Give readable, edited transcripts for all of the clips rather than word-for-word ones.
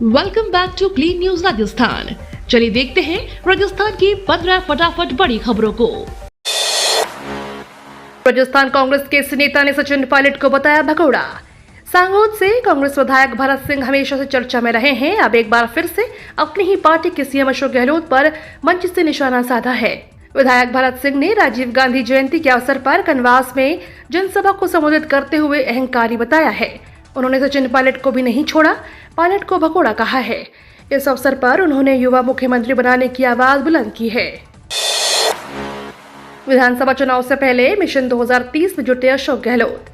Welcome back to clean news Rajasthan. चलिए देखते हैं राजस्थान की 15 फटाफट बड़ी खबरों को। राजस्थान कांग्रेस के नेता ने सचिन पायलट को बताया भगोड़ा। सांगोद से कांग्रेस विधायक भरत सिंह हमेशा से चर्चा में रहे हैं। अब एक बार फिर से अपनी ही पार्टी के सीएम अशोक गहलोत पर मंच से निशाना साधा है। विधायक भरत सिंह ने राजीव गांधी जयंती के अवसर पर कनवास में जनसभा को संबोधित करते हुए अहंकारी बताया है। उन्होंने सचिन पायलट को भी नहीं छोड़ा, पायलट को भगोड़ा कहा है। इस अवसर पर उन्होंने युवा मुख्यमंत्री बनाने की आवाज बुलंद की है। विधानसभा चुनाव से पहले मिशन 2030 में जुटे अशोक गहलोत।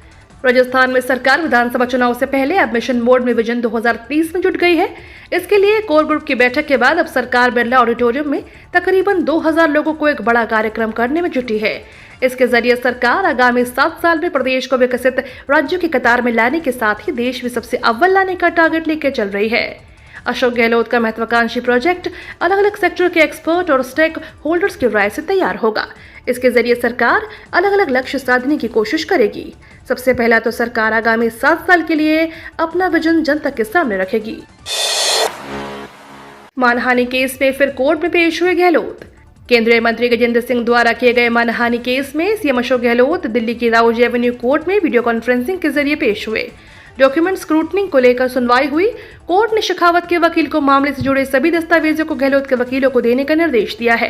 राजस्थान में सरकार विधानसभा चुनाव से पहले अब मिशन मोड में विजन 2030 में जुट गई है। इसके लिए कोर ग्रुप की बैठक के बाद अब सरकार बिरला ऑडिटोरियम में तकरीबन 2000 लोगों को एक बड़ा कार्यक्रम करने में जुटी है। इसके जरिए सरकार आगामी 7 साल में प्रदेश को विकसित राज्यों की कतार में लाने के साथ ही देश में सबसे अव्वल लाने का टारगेट लेकर चल रही है। अशोक गहलोत का महत्वाकांक्षी प्रोजेक्ट अलग अलग सेक्टर के एक्सपर्ट और स्टेक होल्डर्स की राय से तैयार होगा। इसके जरिए सरकार अलग अलग लक्ष्य साधने की कोशिश करेगी। सबसे पहला तो सरकार आगामी 7 साल के लिए अपना विजन जनता के सामने रखेगी। मानहानि केस में फिर कोर्ट में पेश हुए गहलोत। केंद्रीय मंत्री गजेंद्र सिंह द्वारा किए गए मानहानि केस में सीएम अशोक गहलोत दिल्ली की राउज एवेन्यू कोर्ट में वीडियो कॉन्फ्रेंसिंग के जरिए पेश हुए। डॉक्यूमेंट स्क्रूटनी को लेकर सुनवाई हुई। कोर्ट ने शेखावत के वकील को मामले से जुड़े सभी दस्तावेजों को गहलोत के वकीलों को देने का निर्देश दिया है।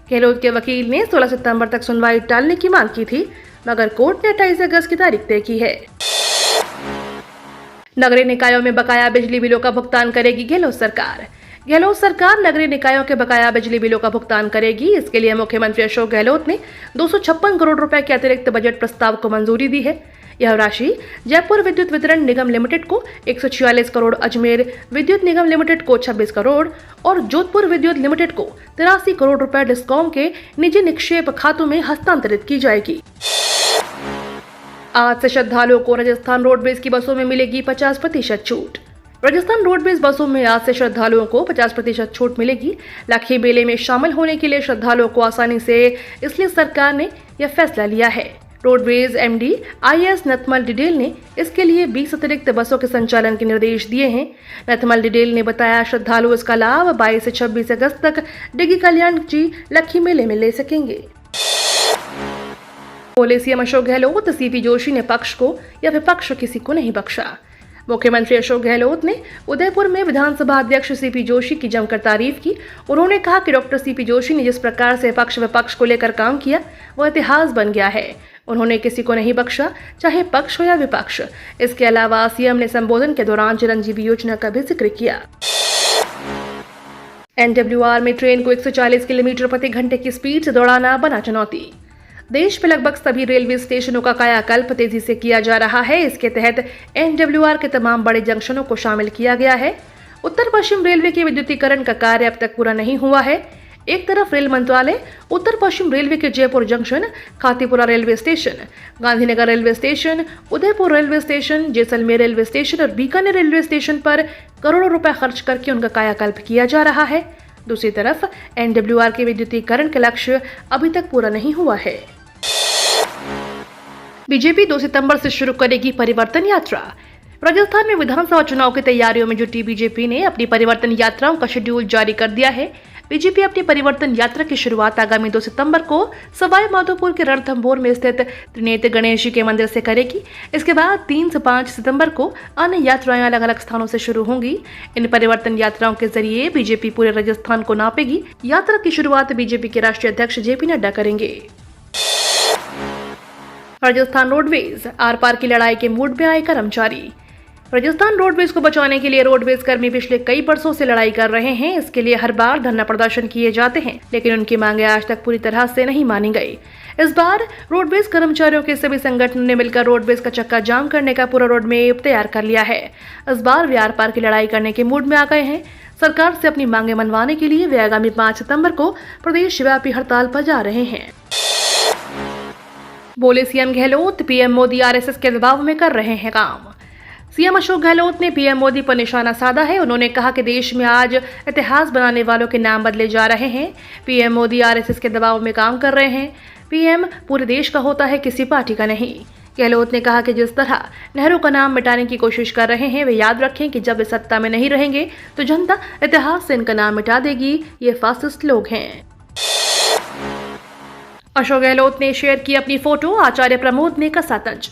गहलोत के वकील ने 16 सितंबर तक सुनवाई टालने की मांग की थी, मगर कोर्ट ने 28 अगस्त की तारीख तय की है। नगरीय निकायों में बकाया बिजली बिलों का भुगतान करेगी गहलोत सरकार। गहलोत सरकार नगरीय निकायों के बकाया बिजली बिलों का भुगतान करेगी। इसके लिए मुख्यमंत्री अशोक गहलोत ने 256 करोड़ रुपए के अतिरिक्त बजट प्रस्ताव को मंजूरी दी है। यह राशि जयपुर विद्युत वितरण निगम लिमिटेड को 146 करोड़, अजमेर विद्युत निगम लिमिटेड को 26 करोड़ और जोधपुर विद्युत लिमिटेड को 83 करोड़ रुपए डिस्कॉम के निजी निक्षेप खातों में हस्तांतरित की जाएगी। आज से श्रद्धालुओं को राजस्थान रोडवेज की बसों में मिलेगी 50% छूट। राजस्थान रोडवेज बसों में आज से श्रद्धालुओं को 50% छूट मिलेगी। लाखी मेले में शामिल होने के लिए श्रद्धालुओं को आसानी से, इसलिए सरकार ने यह फैसला लिया है। Roadways MD IAS Nathmal Didel ने इसके लिए 20 अतिरिक्त बसों के संचालन के निर्देश दिए हैं। नथमल डिडेल ने बताया श्रद्धालु इसका लाभ 22 से 26 अगस्त तक डिगी कल्याण जी लखी मेले में ले सकेंगे। बोले सीएम अशोक गहलोत, सीपी जोशी ने पक्ष को या विपक्ष किसी को नहीं बख्शा। मुख्यमंत्री अशोक गहलोत ने उदयपुर में विधानसभा अध्यक्ष सीपी जोशी की जमकर तारीफ की। उन्होंने कहा कि डॉक्टर सीपी जोशी ने जिस प्रकार से पक्ष विपक्ष को लेकर काम किया वह इतिहास बन गया है। उन्होंने किसी को नहीं बख्शा, चाहे पक्ष हो या विपक्ष। इसके अलावा सीएम ने संबोधन के दौरान चिरंजीवी योजना का भी जिक्र किया। NWR में ट्रेन को 140 किलोमीटर प्रति घंटे की स्पीड से दौड़ाना बना चुनौती। देश में लगभग सभी रेलवे स्टेशनों का कायाकल्प तेजी से किया जा रहा है। इसके तहत NWR के तमाम बड़े जंक्शनों को शामिल किया गया है। उत्तर पश्चिम रेलवे के विद्युतीकरण का कार्य अब तक पूरा नहीं हुआ है। एक तरफ रेल मंत्रालय उत्तर पश्चिम रेलवे के Jaipur junction, Khatipura railway station, Gandhinagar railway station, Udaipur railway station, Jaisalmer railway station और बीकानेर रेलवे स्टेशन पर करोड़ों रुपए खर्च करके उनका कायाकल्प किया जा रहा है। दूसरी तरफ NWR के विद्युतीकरण का लक्ष्य अभी तक पूरा नहीं हुआ है। बीजेपी 2 सितंबर से शुरू करेगी परिवर्तन यात्रा। राजस्थान में विधानसभा चुनाव की तैयारियों में जुटी बीजेपी ने अपनी परिवर्तन यात्राओं का शेड्यूल जारी कर दिया है। बीजेपी अपनी परिवर्तन यात्रा की शुरुआत आगामी 2 सितंबर को सवाई माधोपुर के रणथंभौर में स्थित त्रिनेत्र गणेश जी के मंदिर से करेगी। इसके बाद 3 से 5 सितंबर को अन्य यात्राएं अलग अलग स्थानों से शुरू होंगी। इन परिवर्तन यात्राओं के जरिए बीजेपी पूरे राजस्थान को नापेगी। यात्रा की शुरुआत बीजेपी के राष्ट्रीय अध्यक्ष JP नड्डा करेंगे। राजस्थान रोडवेज आर पार की लड़ाई के मूड में आए कर्मचारी। राजस्थान रोडवेज को बचाने के लिए रोडवेज कर्मी पिछले कई बरसों से लड़ाई कर रहे हैं। इसके लिए हर बार धरना प्रदर्शन किए जाते हैं, लेकिन उनकी मांगें आज तक पूरी तरह से नहीं मानी गई। इस बार रोडवेज कर्मचारियों के सभी संगठनों ने मिलकर रोडवेज का चक्का जाम करने का पूरा रोड मैप तैयार कर लिया है। इस बार वे आर पार की लड़ाई करने के मूड में आ गए हैं। सरकार से अपनी मांगें मनवाने के लिए वे आगामी 5 सितंबर को प्रदेश व्यापी हड़ताल पर जा रहे हैं। बोले CM Gehlot, PM Modi RSS के दबाव में कर रहे हैं काम। सीएम अशोक गहलोत ने पीएम मोदी पर निशाना साधा है। उन्होंने कहा कि देश में आज इतिहास बनाने वालों के नाम बदले जा रहे हैं। पीएम मोदी RSS के दबाव में काम कर रहे हैं। पीएम पूरे देश का होता है, किसी पार्टी का नहीं। गहलोत ने कहा कि जिस तरह नेहरू का नाम मिटाने की कोशिश कर रहे हैं, वे याद रखें कि जब वे सत्ता में नहीं रहेंगे तो जनता इतिहास से इनका नाम मिटा देगी। ये फासिस्ट लोग हैं। अशोक गहलोत ने शेयर की अपनी फोटो, आचार्य प्रमोद ने कसा तंज।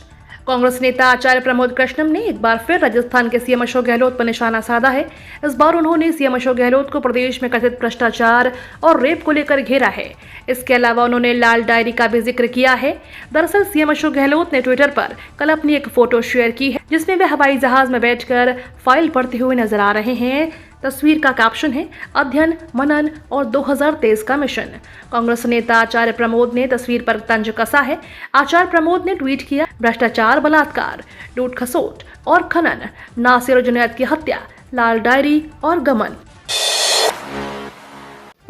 कांग्रेस नेता आचार्य प्रमोद कृष्णम ने एक बार फिर राजस्थान के सीएम अशोक गहलोत पर निशाना साधा है। इस बार उन्होंने सीएम अशोक गहलोत को प्रदेश में कथित भ्रष्टाचार और रेप को लेकर घेरा है। इसके अलावा उन्होंने लाल डायरी का भी जिक्र किया है। दरअसल सीएम अशोक गहलोत ने ट्विटर पर कल अपनी एक फोटो शेयर की है, जिसमें वे हवाई जहाज में बैठकर फाइल पढ़ते हुए नजर आ रहे हैं। तस्वीर का कैप्शन है, अध्ययन, मनन और 2023 का मिशन। कांग्रेस नेता आचार्य प्रमोद ने तस्वीर पर तंज कसा है। आचार्य प्रमोद ने ट्वीट किया, भ्रष्टाचार, बलात्कार, लूट खसोट और खनन, नासिर और जुनैद की हत्या, लाल डायरी और गमन।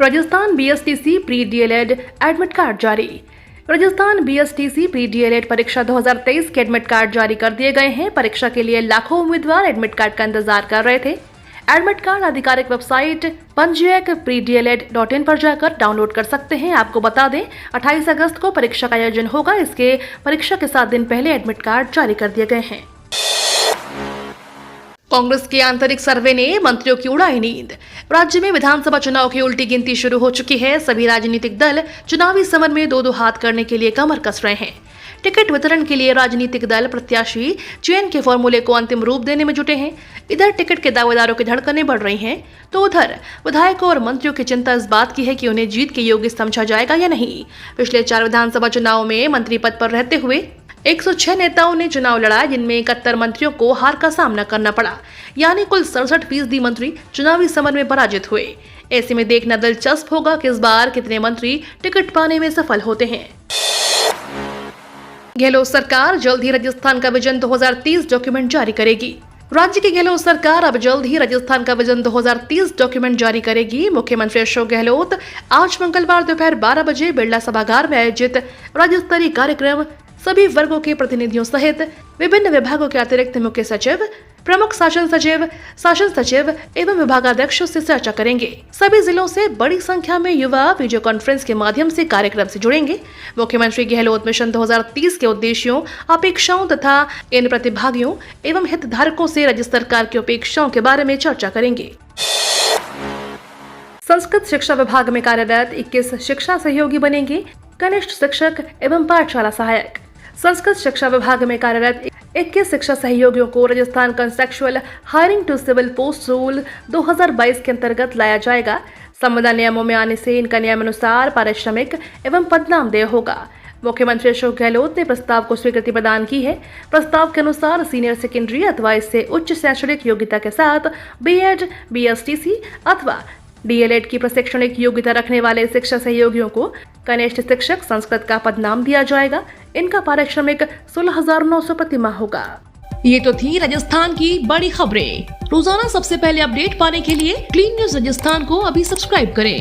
Rajasthan BSTC pre DElEd admit card जारी। राजस्थान बीएसटीसी प्री डीएलएड परीक्षा 2023 के एडमिट कार्ड जारी कर दिए गए हैं। परीक्षा के लिए लाखों उम्मीदवार एडमिट कार्ड का इंतजार कर रहे थे। एडमिट कार्ड आधिकारिक वेबसाइट panjak.predled.in पर जाकर डाउनलोड कर सकते हैं। आपको बता दें, 28 अगस्त को परीक्षा का आयोजन होगा। इसके परीक्षा के 7 दिन पहले एडमिट कार्ड जारी कर दिए गए हैं। कांग्रेस के आंतरिक सर्वे ने मंत्रियों की उड़ाई नींद। राज्य में विधानसभा चुनाव की उल्टी गिनती शुरू हो चुकी है। सभी राजनीतिक दल चुनावी समर में दो हाथ करने के लिए कमर कस रहे हैं। टिकट वितरण के लिए राजनीतिक दल प्रत्याशी चयन के फॉर्मूले को अंतिम रूप देने में जुटे हैं। इधर टिकट के दावेदारों की धड़कनें बढ़ रही हैं, तो उधर विधायकों और मंत्रियों की चिंता इस बात की है कि उन्हें जीत के योग्य समझा जाएगा या नहीं। पिछले 4 विधानसभा चुनाव में मंत्री पद पर रहते हुए 106 नेताओं ने चुनाव लड़ा, जिनमें 71 मंत्रियों को हार का सामना करना पड़ा, यानी कुल 67% मंत्री चुनावी समर में पराजित हुए। ऐसे में देखना दिलचस्प होगा कि इस बार कितने मंत्री टिकट पाने में सफल होते हैं। गहलोत सरकार जल्द ही राजस्थान का विजन 2030 डॉक्यूमेंट जारी करेगी। राज्य की गहलोत सरकार अब जल्द ही राजस्थान का विजन 2030 डॉक्यूमेंट जारी करेगी। मुख्यमंत्री अशोक गहलोत आज मंगलवार दोपहर 12 बजे बिरला सभागार में आयोजित राज्य स्तरीय कार्यक्रम सभी वर्गों के प्रतिनिधियों सहित विभिन्न विभागों के अतिरिक्त मुख्य सचिव, प्रमुख शासन सचिव एवं विभागाध्यक्षों से चर्चा करेंगे। सभी जिलों से बड़ी संख्या में युवा वीडियो कॉन्फ्रेंस के माध्यम से कार्यक्रम से जुड़ेंगे। मुख्यमंत्री गहलोत मिशन 2030 के उद्देश्यों, अपेक्षाओं तथा इन प्रतिभागियों एवं हितधारकों से राज्य सरकार की अपेक्षाओं के बारे में चर्चा करेंगे। संस्कृत शिक्षा विभाग में कार्यरत 21 शिक्षा सहयोगी बनेंगे कनिष्ठ शिक्षक एवं पाठशाला सहायक। संस्कृत शिक्षा विभाग में कार्यरत 21 शिक्षा सहयोगियों को Rajasthan contractual hiring to civil post rule 2022 के अंतर्गत लाया जाएगा। संविदा नियमों में आने से इनका नियमानुसार पारिश्रमिक एवं पदनाम देय होगा। मुख्यमंत्री अशोक गहलोत ने प्रस्ताव को स्वीकृति प्रदान की है। प्रस्ताव के अनुसार सीनियर सेकेंडरी अथवा इससे उच्च शैक्षणिक योग्यता के साथ बीएड, बीएसटीसी अथवा डीएलएड की प्रशिक्षणिक योग्यता रखने वाले शिक्षा सहयोगियों को कनिष्ठ शिक्षक संस्कृत का पदनाम दिया जाएगा। इनका पारिश्रमिक 16,900 प्रति माह होगा। ये तो थी राजस्थान की बड़ी खबरें। रोजाना सबसे पहले अपडेट पाने के लिए क्लीन न्यूज राजस्थान को अभी सब्सक्राइब करें।